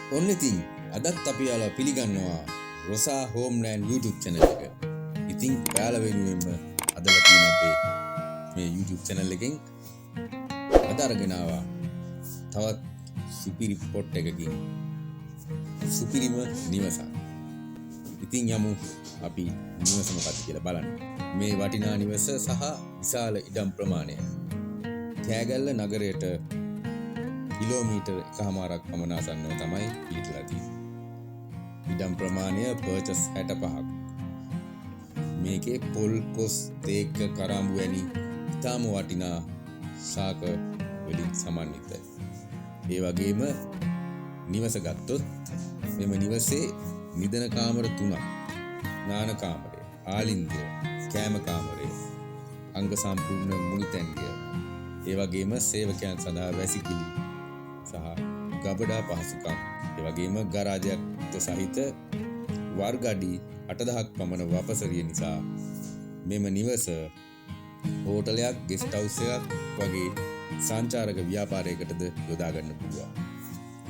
ඔන්න ඉතින් අදත් අපි යාලා පිළිගන්නවා රොසා හෝම්ලෑන්ඩ් YouTube channel එක. ඉතින් ඔයාලා වෙනුවෙන්ම අදලා තියෙන අපේ මේ YouTube channel එකෙන් අද අරගෙන ආවා තවත් සුපිරි පොට් එකකින් සුපිරිම නිවසක්. ඉතින් යමු අපි නිවස මොකක්ද කියලා බලන්න. මේ වටිනා නිවස සහ විශාල ඉඩම් ප්‍රමාණය කෑගල්ල නගරයට කිලෝමීටර් 1.5ක් පමණ ආසන්නව තමයි පිහිටලා තියෙන්නේ. ඉඩම් ප්‍රමාණය පර්චස් 65ක්. මේකේ පොල්, කොස්, තේක, කරාඹු වැනි ඉතාම වටිනා ශාක වලින් සමන්විතයි. ඒ වගේම නිවස ගත්තොත් මෙම නිවසේ නිදන කාමර 3ක්, නාන කාමරය, ආලින්දය, කෑම කාමරය, අංග සම්පූර්ණ මුළුතැන්ගිය, ඒ වගේම සේවකයන් සඳහා වැසිකිලි සහ ගබඩා පහසුකම්, ඒ වගේම ගරාජයක් සහිත වර්ග අඩි 8000ක් පමණ වපසරිය නිසා මෙම නිවස හෝටලයක්, ගෙස්ට් හවුස් එකක් වගේ සංචාරක ව්‍යාපාරයකටද යොදා ගන්න පුළුවන්.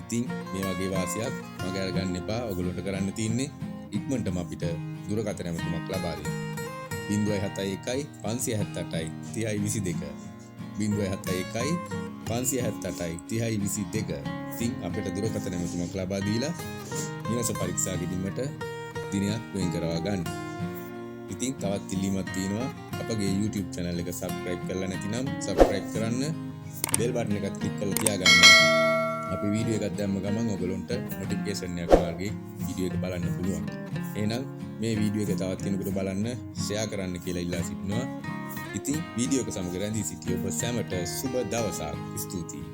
ඉතින් මේ වගේ වාසියක් මගේ අරගන්න එපා. ඔයගොල්ලන්ට කරන්න තියෙන්නේ ඉක්මනටම අපිට දුරකථන ඇමතුමක් ලබා දෙන්න. 071 578 3022 071 578 3022. ඉතින් අපිට දුරකථන ඇමතුමක් ලබා දීලා නිවස පරීක්ෂා කිරීමට දිනයක් වෙන් කරවා ගන්න. ඉතින් තවත් ඉල්ලීමක් තියෙනවා. අපගේ YouTube channel එක subscribe කරලා නැතිනම් subscribe කරන්න, bell button එකත් click කරලා තියාගන්න. අපි වීඩියෝ එකක් දැම්ම ගමන් ඔයගොල්ලන්ට notification එකක් වගේ වීඩියෝ එක බලන්න පුළුවන්. එහෙනම් මේ වීඩියෝ එක තවත් කෙනෙකුට බලන්න share කරන්න කියලා ඉල්ලා සිටිනවා. ඉතින් වීඩියෝ එක සමග රැඳී සිටි ඔබ සැමට සුබ දවසක්. ස්තුතියි.